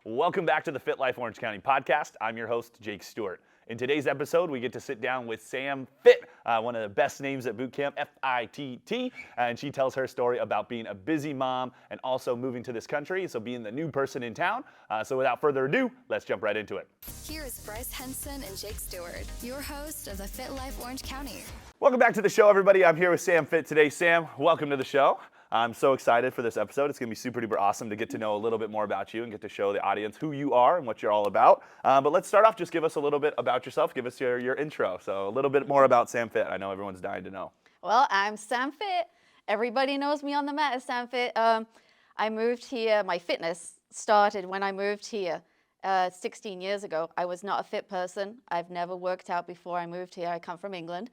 Welcome back to the Fit Life Orange County podcast. I'm your host, Jake Stewart. In today's episode, we get to sit down with Sam Fit, one of the best names at boot camp, F-I-T-T, and she tells her story about being a busy mom and also moving to this country, so being the new person in town. So without further ado, let's jump right into it. Here is Bryce Henson and Jake Stewart, your host of the Fit Life Orange County. Welcome back to the show, everybody. I'm here with Sam Fit today. Sam, welcome to the show. I'm so excited for this episode. It's going to be super duper awesome to get to know a little bit more about you and get to show the audience who you are and what you're all about. But let's start off, just give us a little bit about yourself. Give us your intro. So a little bit more about Sam Fit. I know everyone's dying to know. Well, I'm Sam Fit. Everybody knows me on the mat as Sam Fit. I moved here. My fitness started when I moved here 16 years ago. I was not a fit person. I've never worked out before I moved here. I come from England.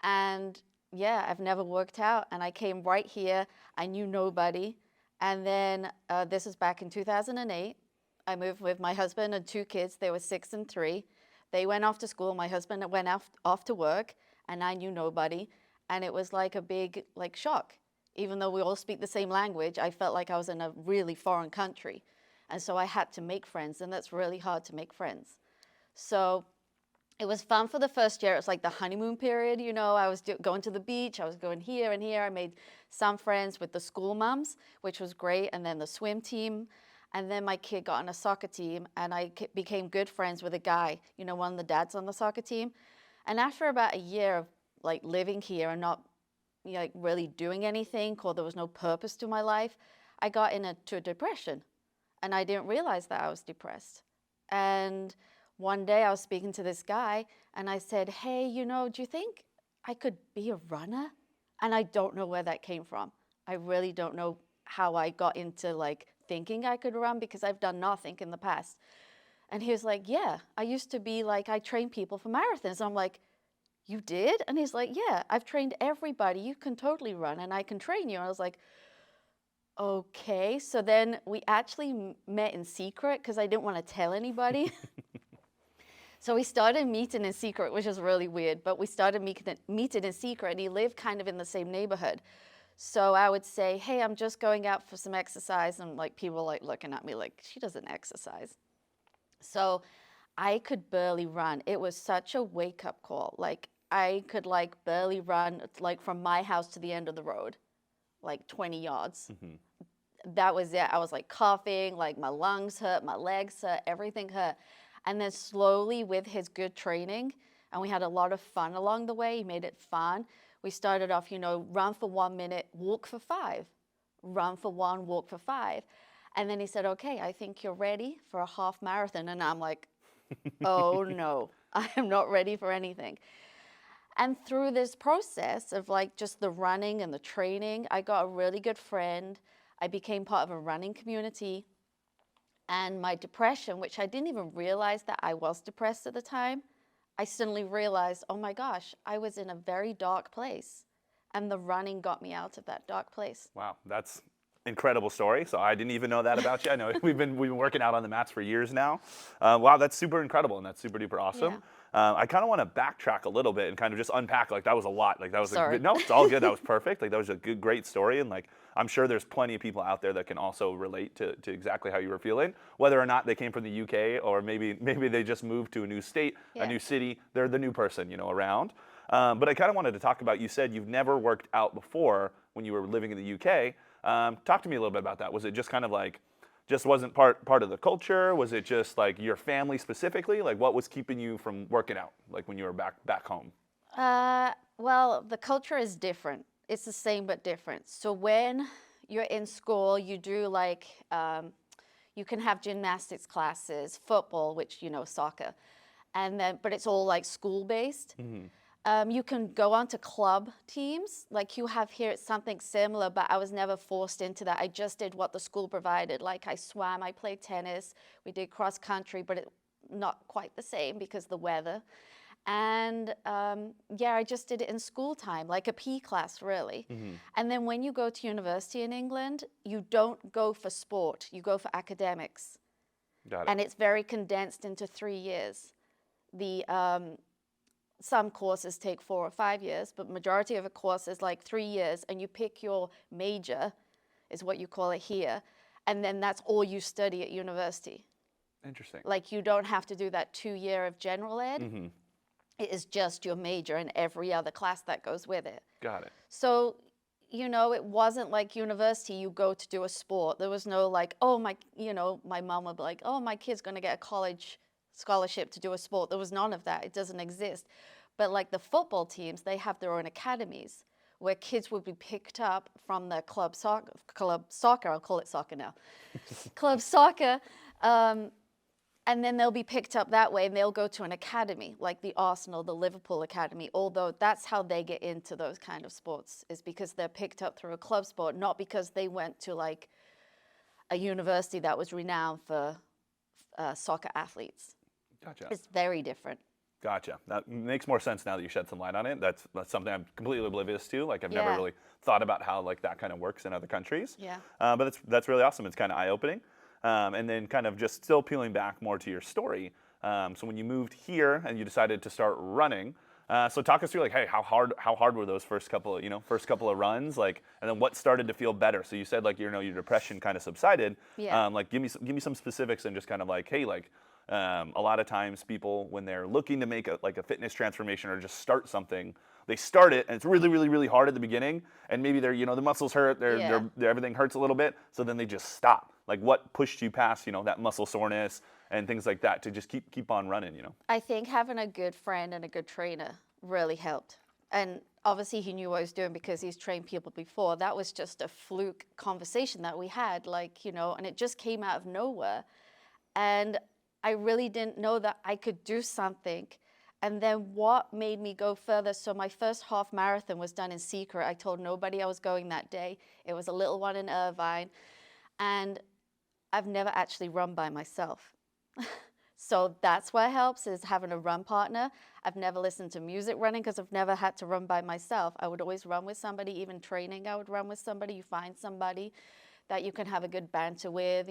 And yeah, I've never worked out, and I came right here. I knew nobody, and then this is back in 2008. I moved with my husband and two kids. They were 6 and 3. They went off to school. My husband went off to work, and I knew nobody, and it was like a big shock. Even though we all speak the same language, I felt like I was in a really foreign country, and so I had to make friends, and that's really hard to make friends. So it was fun for the first year. It was like the honeymoon period, you know. I was going to the beach. I was going here and here. I made some friends with the school moms, which was great, and then the swim team. And then my kid got on a soccer team, and I became good friends with a guy, you know, one of the dads on the soccer team. And after about a year of living here and not really doing anything, or there was no purpose to my life, I got into a depression, and I didn't realize that I was depressed. And one day I was speaking to this guy, and I said, hey, do you think I could be a runner? And I don't know where that came from. I really don't know how I got into thinking I could run, because I've done nothing in the past. And he was like, yeah, I used to be I train people for marathons. I'm like, you did? And he's like, yeah, I've trained everybody. You can totally run, and I can train you. And I was like, okay. So then we actually met in secret, because I didn't want to tell anybody. So we started meeting in secret, which is really weird, but we started meeting in secret, and he lived kind of in the same neighborhood. So I would say, hey, I'm just going out for some exercise, and people looking at me like, she doesn't exercise. So I could barely run. It was such a wake-up call. I could barely run from my house to the end of the road, 20 yards. Mm-hmm. That was it. I was coughing, my lungs hurt, my legs hurt, everything hurt. And then slowly, with his good training, and we had a lot of fun along the way, he made it fun. We started off, run for 1 minute, walk for 5. Run for 1, walk for 5. And then he said, okay, I think you're ready for a half marathon. And I'm like, oh no, I am not ready for anything. And through this process of just the running and the training, I got a really good friend. I became part of a running community. And my depression, which I didn't even realize that I was depressed at the time, I suddenly realized, oh my gosh, I was in a very dark place. And the running got me out of that dark place. Wow, that's incredible story. So I didn't even know that about you. I know we've been working out on the mats for years now. Wow, that's super incredible, and that's super duper awesome. Yeah. I kind of want to backtrack a little bit and kind of just unpack. That was a lot. That was Sorry. No, it's all good. That was perfect. That was a good, great story, and I'm sure there's plenty of people out there that can also relate to exactly how you were feeling, whether or not they came from the UK or maybe they just moved to a new state, a new city. They're the new person, around. But I kind of wanted to talk about, you said you've never worked out before when you were living in the UK. Talk to me a little bit about that. Was it just kind of just wasn't part of the culture? Was it just your family specifically? What was keeping you from working out when you were back home? Well, the culture is different. It's the same but different. So when you're in school, you do you can have gymnastics classes, football, which soccer, and then but it's all school based. Mm-hmm. You can go on to club teams like you have here. It's something similar, but I was never forced into that. I just did what the school provided. I swam, I played tennis, we did cross country, but it not quite the same because the weather. And I just did it in school time, like a PE class, really. Mm-hmm. And then when you go to university in England, you don't go for sport, you go for academics. Got it. And it's very condensed into 3 years. Some courses take 4 or 5 years, but majority of a course is 3 years, and you pick your major, is what you call it here, and then that's all you study at university. Interesting. Like you don't have to do that 2 year of general ed. It is just your major and every other class that goes with it. Got it. So, you know, it wasn't like university, you go to do a sport. There was no like, oh, my mom would be like, oh, my kid's going to get a college scholarship to do a sport. There was none of that. It doesn't exist. But like the football teams, they have their own academies where kids would be picked up from the club soccer, I'll call it soccer now, club soccer, and then they'll be picked up that way and they'll go to an academy like the Arsenal, the Liverpool Academy, although that's how they get into those kind of sports is because they're picked up through a club sport, not because they went to like a university that was renowned for soccer athletes. Gotcha. It's very different. Gotcha. That makes more sense now that you shed some light on it. That's something I'm completely oblivious to. Like I've never Yeah. really thought about how like that kind of works in other countries. Yeah. But that's really awesome. It's kind of eye-opening. And then kind of just still peeling back more to your story. So when you moved here and you decided to start running, so talk us through like, hey, how hard were those first couple of runs, like, and then what started to feel better? So you said like your depression kind of subsided. Yeah. Like give me some specifics and just kind of like, hey, like. A lot of times people, when they're looking to make a fitness transformation or just start something, they start it and it's really, really, really hard at the beginning. And maybe the muscles hurt, everything hurts a little bit. So then they just stop. Like what pushed you past, that muscle soreness and things like that to just keep on running, I think having a good friend and a good trainer really helped. And obviously he knew what he was doing because he's trained people before. That was just a fluke conversation that we had, and it just came out of nowhere. And I really didn't know that I could do something. And then what made me go further? So my first half marathon was done in secret. I told nobody I was going that day. It was a little one in Irvine. And I've never actually run by myself. So that's what helps is having a run partner. I've never listened to music running because I've never had to run by myself. I would always run with somebody, even training, I would run with somebody. You find somebody that you can have a good banter with,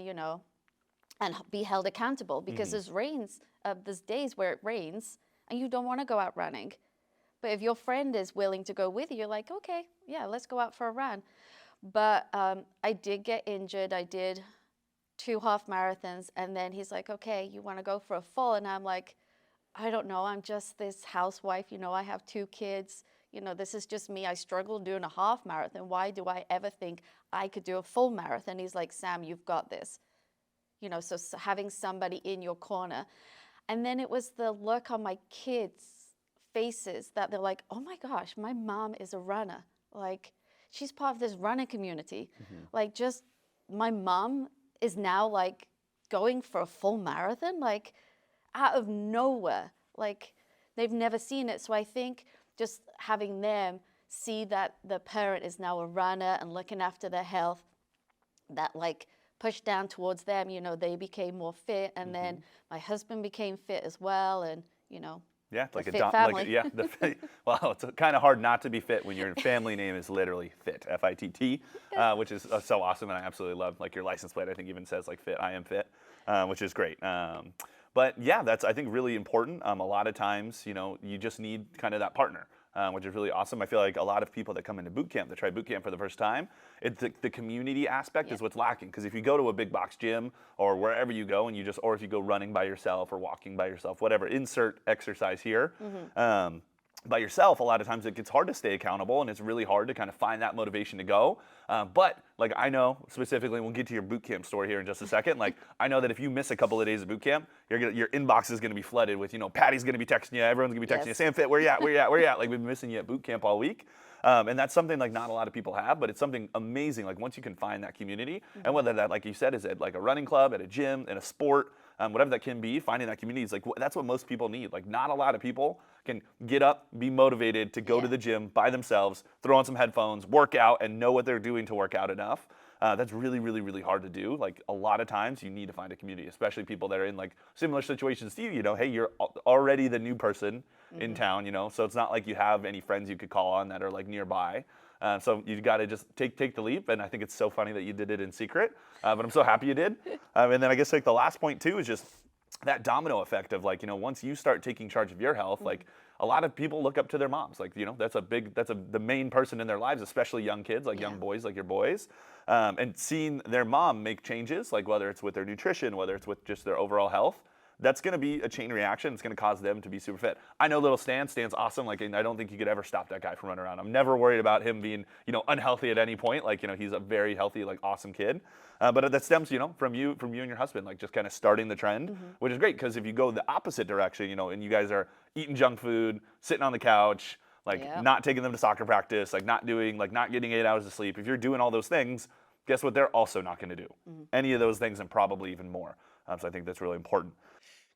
and be held accountable because there's days where it rains and you don't want to go out running. But if your friend is willing to go with you, you're like, okay, yeah, let's go out for a run. But I did get injured. I did 2 half marathons. And then he's like, okay, you want to go for a full? And I'm like, I don't know. I'm just this housewife. I have 2 kids. This is just me. I struggle doing a half marathon. Why do I ever think I could do a full marathon? He's like, Sam, you've got this. So having somebody in your corner. And then it was the look on my kids' faces that they're like, oh my gosh, my mom is a runner. Like, she's part of this running community. Like, just my mom is now like going for a full marathon, like out of nowhere. Like, they've never seen it. So I think just having them see that the parent is now a runner and looking after their health, that like, pushed down towards them, they became more fit, and then my husband became fit as well, and yeah, like fit family. Well, it's kind of hard not to be fit when your family name is literally Fit, F-I-T-T, which is so awesome, and I absolutely love. Like your license plate, I think even says like Fit, I am fit, which is great. But yeah, that's I think really important. A lot of times, you just need kind of that partner. Which is really awesome. I feel like a lot of people that come into boot camp, that try boot camp for the first time, the community aspect is what's lacking. Because if you go to a big box gym or wherever you go, and or if you go running by yourself or walking by yourself, whatever, insert exercise here, by yourself, a lot of times it gets hard to stay accountable, and it's really hard to kind of find that motivation to go. But like I know specifically, we'll get to your boot camp story here in just a second. Like I know that if you miss a couple of days of boot camp, your inbox is going to be flooded with Patty's going to be texting you, everyone's going to be texting you, Sam Fit, where you at? Like we've been missing you at boot camp all week. And that's something like not a lot of people have, but it's something amazing. Like once you can find that community, and whether that, like you said, is at like a running club, at a gym, in a sport, whatever that can be, finding that community is like that's what most people need. Like not a lot of people can get up, be motivated to go to the gym by themselves, throw on some headphones, work out, and know what they're doing to work out enough. That's really, really, really hard to do. Like a lot of times you need to find a community, especially people that are in like similar situations to you. Hey, you're already the new person in town, so it's not like you have any friends you could call on that are like nearby. So you got to just take the leap, and I think it's so funny that you did it in secret, but I'm so happy you did. And then I guess like the last point too is just that domino effect of like, once you start taking charge of your health, like a lot of people look up to their moms. Like, the main person in their lives, especially young kids, like young boys, like your boys. And seeing their mom make changes, like whether it's with their nutrition, whether it's with just their overall health, that's going to be a chain reaction. It's going to cause them to be super fit. I know little Stan's awesome. Like, and I don't think you could ever stop that guy from running around. I'm never worried about him being, unhealthy at any point. Like, he's a very healthy, like awesome kid. But that stems, from you and your husband, like just kind of starting the trend, which is great. Because if you go the opposite direction, and you guys are eating junk food, sitting on the couch, like not taking them to soccer practice, like not getting 8 hours of sleep. If you're doing all those things, guess what? They're also not going to do any of those things, and probably even more. So I think that's really important.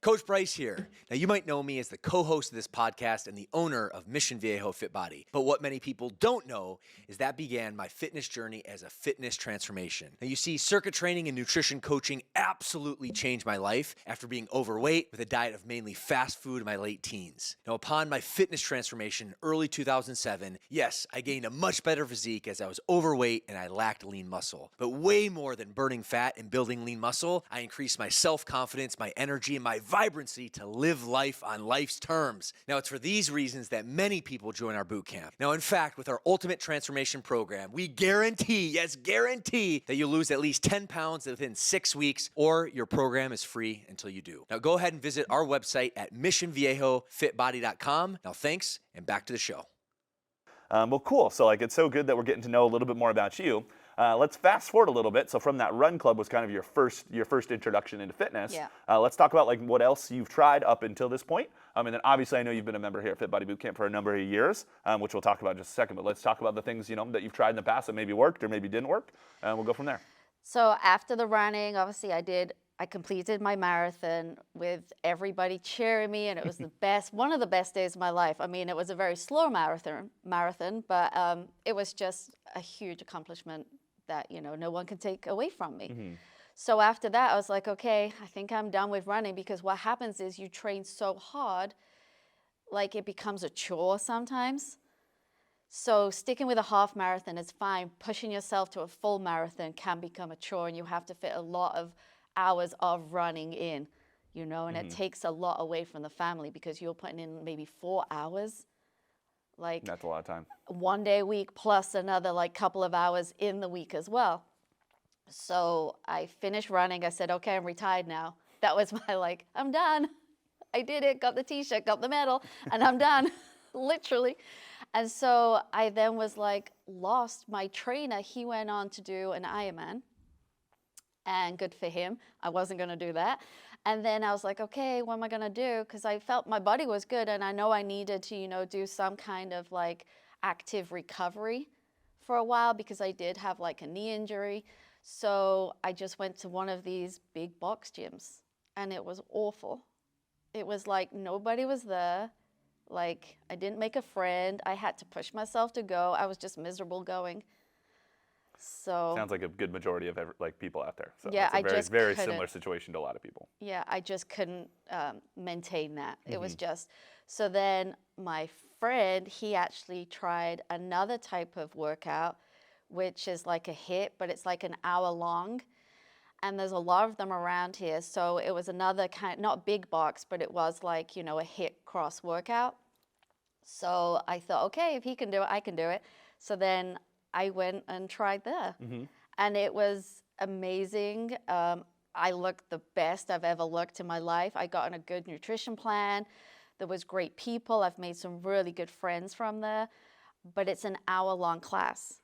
Coach Bryce here. Now, you might know me as the co-host of this podcast and the owner of Mission Viejo Fit Body. But what many people don't know is that began my fitness journey as a fitness transformation. Now, you see, circuit training and nutrition coaching absolutely changed my life after being overweight with a diet of mainly fast food in my late teens. Now, upon my fitness transformation in early 2007, yes, I gained a much better physique as I was overweight and I lacked lean muscle. But way more than burning fat and building lean muscle, I increased my self-confidence, my energy, and my vibrancy to live life on life's terms. Now, it's for these reasons that many people join our boot camp. Now, in fact, with our Ultimate Transformation Program, we guarantee, yes, guarantee, that you'll lose at least 10 pounds within 6 weeks, or your program is free until you do. Now, go ahead and visit our website at missionviejofitbody.com. Now, thanks, and back to the show. Well, cool. So like, it's so good that we're getting to know a little bit more about you. Let's fast forward a little bit. So from that run club was kind of your first introduction into fitness. Yeah. Let's talk about like what else you've tried up until this point. And then obviously I know you've been a member here at Fit Body Bootcamp for a number of years, which we'll talk about in just a second. But let's talk about the things that you've tried in the past that maybe worked or maybe didn't work. And we'll go from there. So after the running, obviously I completed my marathon with everybody cheering me, and it was one of the best days of my life. I mean, it was a very slow marathon, but it was just a huge accomplishment that, no one can take away from me. So after that, I was like, okay, I think I'm done with running, because what happens is you train so hard, like it becomes a chore sometimes. So sticking with a half marathon is fine. Pushing yourself to a full marathon can become a chore, and you have to fit a lot of hours of running in, and it takes a lot away from the family, because you're putting in maybe 4 hours. Like, that's a lot of time. One day a week plus another like couple of hours in the week as well. So I finished running. I said, okay, I'm retired now. That was my I'm done. I did it, got the t-shirt, got the medal, and I'm done, literally. And so I then was lost. My trainer, he went on to do an Ironman. And good for him. I wasn't going to do that. And then I was like, okay, what am I going to do? Because I felt my body was good, and I know I needed to, do some kind of active recovery for a while, because I did have a knee injury. So I just went to one of these big box gyms, and it was awful. It was nobody was there. I didn't make a friend. I had to push myself to go. I was just miserable going. So sounds like a good majority of people out there. So yeah, it's a very similar situation to a lot of people. Yeah, I just couldn't maintain that. It was just, so then my friend, he actually tried another type of workout, which is like a HIIT, but it's like an hour long. And there's a lot of them around here. So it was another kind, not big box, but it was a HIIT cross workout. So I thought, okay, if he can do it, I can do it. So then I went and tried there, and it was amazing. I looked the best I've ever looked in my life. I got on a good nutrition plan. There was great people. I've made some really good friends from there, but it's an hour-long class.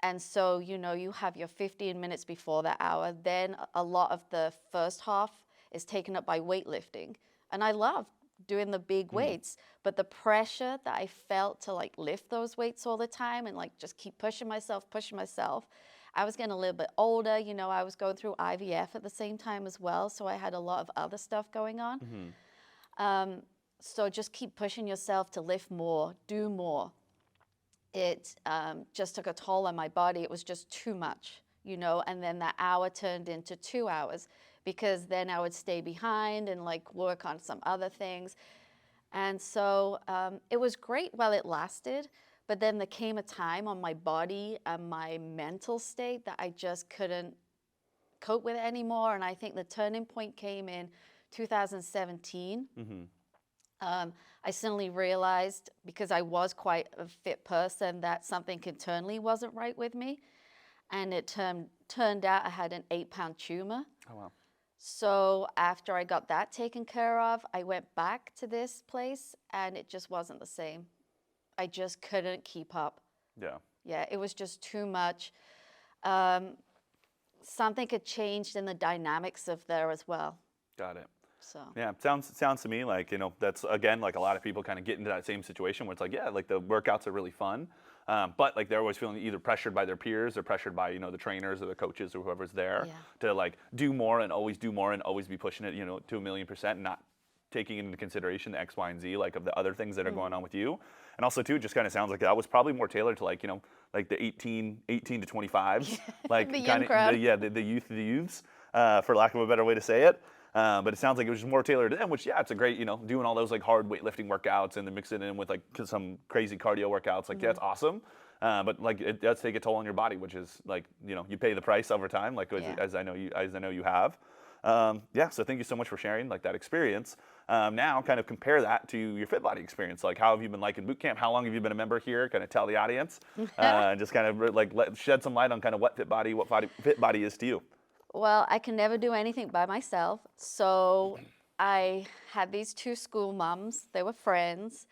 And so, you have your 15 minutes before that hour. Then a lot of the first half is taken up by weightlifting, and I love doing the big weights, but the pressure that I felt to lift those weights all the time and just keep pushing myself. I was getting a little bit older, I was going through IVF at the same time as well, so I had a lot of other stuff going on. So just keep pushing yourself to lift more, do more. It just took a toll on my body. It was just too much, and then that hour turned into 2 hours, because then I would stay behind and work on some other things. And so it was great while it lasted, but then there came a time on my body and my mental state that I just couldn't cope with it anymore. And I think the turning point came in 2017. I suddenly realized, because I was quite a fit person, that something internally wasn't right with me. And it turned out I had an 8-pound tumor. Oh, wow. So after I got that taken care of, I went back to this place and it just wasn't the same. I just couldn't keep up. Yeah. Yeah, it was just too much. Something had changed in the dynamics of there as well. Got it. So Yeah, sounds to me like, that's, again, like a lot of people kind of get into that same situation where it's like, yeah, like the workouts are really fun, but like they're always feeling either pressured by their peers or pressured by, the trainers or the coaches or whoever's there to like do more and always be pushing it, to 1,000,000%, and not taking into consideration the X, Y, and Z, like of the other things that are going on with you. And also too, it just kind of sounds like that was probably more tailored to like, like the 18 to 25s, like The young kind crowd. of, the youths, for lack of a better way to say it. But it sounds like it was just more tailored to them, which, yeah, it's a great, doing all those like hard weightlifting workouts and then mixing it in with like some crazy cardio workouts. Like, yeah, it's awesome. But like it does take a toll on your body, which is like, you pay the price over time, like as I know you have. Yeah, so thank you so much for sharing like that experience. Now kind of compare that to your Fit Body experience. Like, how have you been liking boot camp? How long have you been a member here? Kind of tell the audience, and just kind of like shed some light on kind of what Fit Body is to you. Well, I can never do anything by myself. So I had these 2 school moms. They were friends.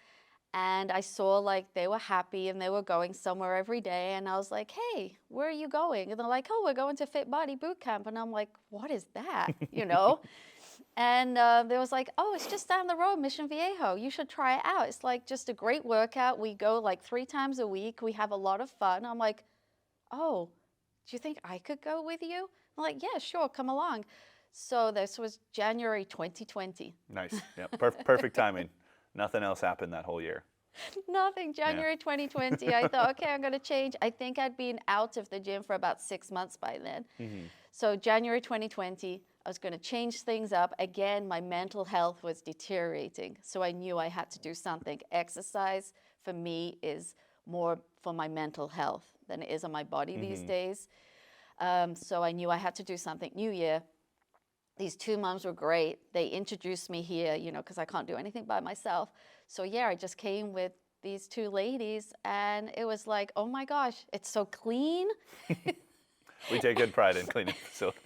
And I saw like they were happy and they were going somewhere every day. And I was like, hey, where are you going? And they're like, oh, we're going to Fit Body Boot Camp. And I'm like, what is that? And they was like, oh, it's just down the road, Mission Viejo. You should try it out. It's like just a great workout. We go like 3 times a week. We have a lot of fun. I'm like, oh, do you think I could go with you? I'm like, yeah, sure, come along. So this was January 2020. Nice. Yeah. Perfect timing. Nothing else happened that whole year. Nothing. January 2020. I thought, okay, I'm going to change. I think I'd been out of the gym for about 6 months by then. So January 2020, I was going to change things up. Again, my mental health was deteriorating. So I knew I had to do something. Exercise for me is more for my mental health than it is on my body these days. So I knew I had to do something. New Year. These 2 moms were great. They introduced me here, because I can't do anything by myself. So yeah, I just came with these 2 ladies and it was like, oh my gosh, it's so clean. We take good pride in cleaning the facility.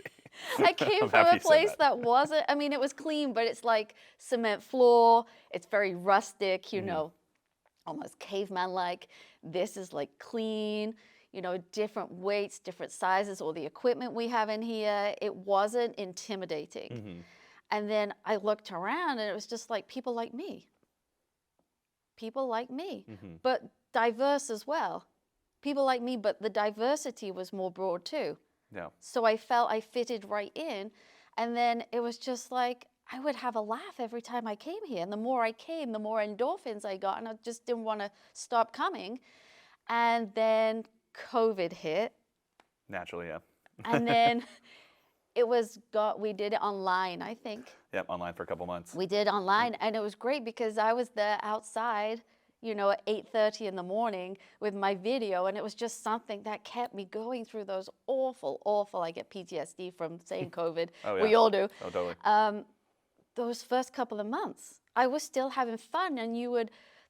I came from a place that wasn't, it was clean, but it's like cement floor. It's very rustic, almost caveman-like. This is like clean. Different weights, different sizes, all the equipment we have in here. It wasn't intimidating. And then I looked around and it was just like people like me. People like me, but diverse as well. People like me, but the diversity was more broad too. Yeah. So I felt I fitted right in. And then it was just like, I would have a laugh every time I came here. And the more I came, the more endorphins I got. And I just didn't want to stop coming. And then COVID hit. Naturally, yeah. And then we did it online, I think. Yep, online for a couple months. We did online, and it was great because I was there outside, at 8:30 in the morning with my video, and it was just something that kept me going through those awful, I get PTSD from saying COVID. Oh, yeah. We all do. Oh, totally. Those first couple of months, I was still having fun, and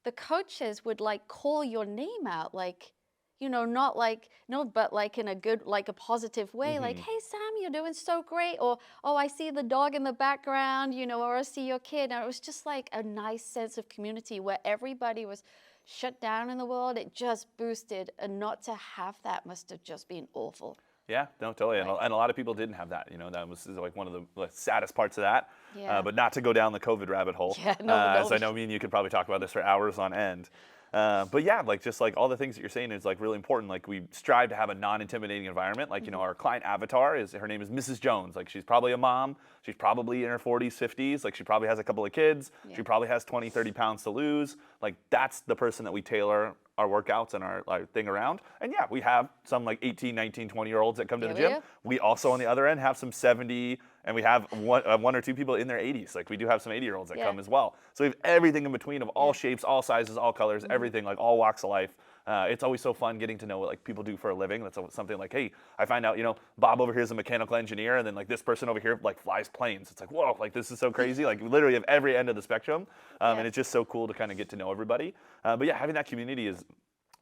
the coaches would like call your name out, like, not like, no, but like in a good, like a positive way, like, hey, Sam, you're doing so great. Or, oh, I see the dog in the background, or I see your kid. And it was just like a nice sense of community where everybody was shut down in the world. It just boosted. And not to have that must have just been awful. Yeah, no, totally. Right. And a lot of people didn't have that. That was like one of the saddest parts of that. Yeah. But not to go down the COVID rabbit hole. Yeah, no, as I know me and you could probably talk about this for hours on end. But yeah, like just like all the things that you're saying is like really important. Like we strive to have a non-intimidating environment. Like, our client avatar her name is Mrs. Jones. Like she's probably a mom. She's probably in her 40s, 50s. Like she probably has a couple of kids. Yeah. She probably has 20, 30 pounds to lose. Like that's the person that we tailor our workouts and our thing around. And yeah, we have some like 18, 19, 20-year-olds that come to the gym. We also on the other end have some 70, and we have one or two people in their 80s. Like we do have some 80-year-olds that come as well. So we have everything in between of all shapes, all sizes, all colors, everything, like all walks of life. It's always so fun getting to know what like people do for a living. That's something like, hey, I find out, Bob over here is a mechanical engineer, and then like this person over here like flies planes. It's like, whoa, like this is so crazy. Like literally of every end of the spectrum, and it's just so cool to kind of get to know everybody. But yeah, having that community is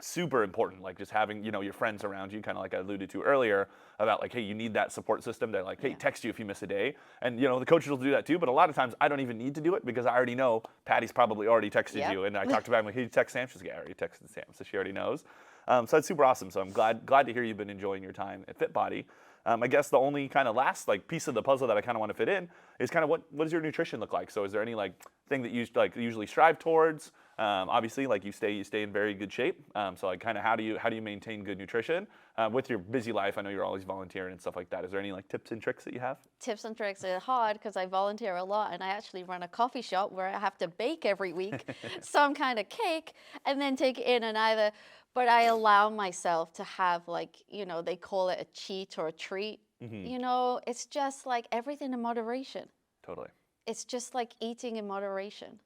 super important, like just having your friends around you, kind of like I alluded to earlier about like, hey, you need that support system to like, hey, text you if you miss a day, and the coaches will do that too, but a lot of times I don't even need to do it because I already know Patty's probably already texted you, and I talked to her, I'm like, hey, you text Sam? She's like, yeah, I already texted Sam, so she already knows. So that's super awesome. So I'm glad to hear you've been enjoying your time at FitBody. I guess the only kind of last like piece of the puzzle that I kind of want to fit in is kind of what does your nutrition look like? So is there any like thing that you like usually strive towards? Obviously, like you stay in very good shape. So like kind of how do you maintain good nutrition with your busy life? I know you're always volunteering and stuff like that. Is there any like tips and tricks that you have? Tips and tricks are hard because I volunteer a lot, and I actually run a coffee shop where I have to bake every week some kind of cake and then take it in and either. But I allow myself to have like, they call it a cheat or a treat. It's just like everything in moderation. Totally. It's just like eating in moderation.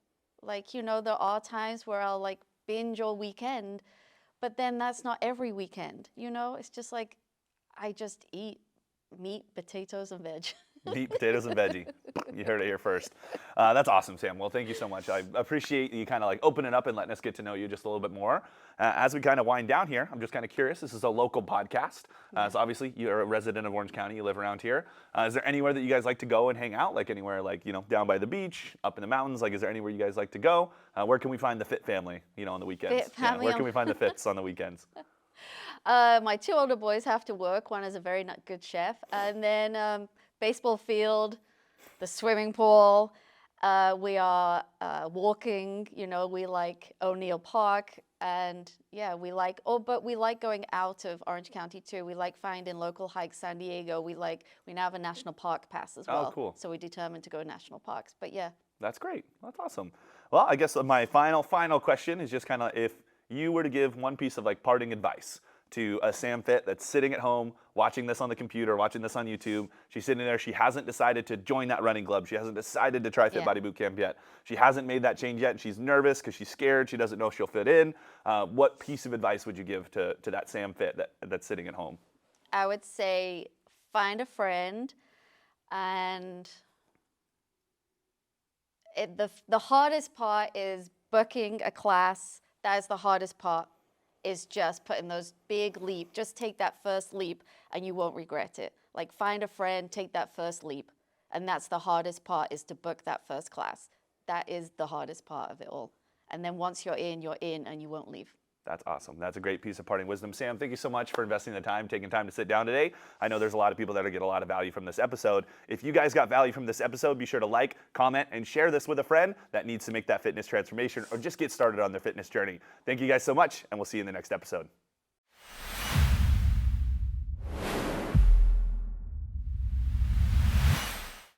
Like, there are times where I'll like binge all weekend, but then that's not every weekend. It's just like I just eat meat, potatoes, and veg. Meat, potatoes, and veggie. You heard it here first. That's awesome, Sam. Well, thank you so much. I appreciate you kind of like opening up and letting us get to know you just a little bit more. As we kind of wind down here, I'm just kind of curious. This is a local podcast. So obviously you're a resident of Orange County. You live around here. Is there anywhere that you guys like to go and hang out? Like anywhere like, down by the beach, up in the mountains? Like, is there anywhere you guys like to go? Where can we find the Fit family, on the weekends? Fit family where can we find the Fits on the weekends? My two older boys have to work. One is a very good chef. And then baseball field, the swimming pool. We are walking, we like O'Neill Park. And yeah, we like going out of Orange County too. We like finding local hikes, San Diego. We now have a national park pass as well. Oh, cool. So we're determined to go national parks, but yeah. That's great. That's awesome. Well, I guess my final question is just kind of if you were to give one piece of like parting advice to a Sam Fit that's sitting at home watching this on the computer, watching this on YouTube. She's sitting there. She hasn't decided to join that running club. She hasn't decided to try Fit Body Bootcamp yet. She hasn't made that change yet. And she's nervous because she's scared. She doesn't know if she'll fit in. What piece of advice would you give to that Sam Fit that's sitting at home? I would say find a friend, and the hardest part is booking a class. That is the hardest part. Is just putting those big leap. Just take that first leap and you won't regret it. Like find a friend, take that first leap. And that's the hardest part, is to book that first class. That is the hardest part of it all. And then once you're in and you won't leave. That's awesome. That's a great piece of parting wisdom. Sam, thank you so much for investing the time, taking time to sit down today. I know there's a lot of people that will get a lot of value from this episode. If you guys got value from this episode, be sure to like, comment, and share this with a friend that needs to make that fitness transformation or just get started on their fitness journey. Thank you guys so much, and we'll see you in the next episode.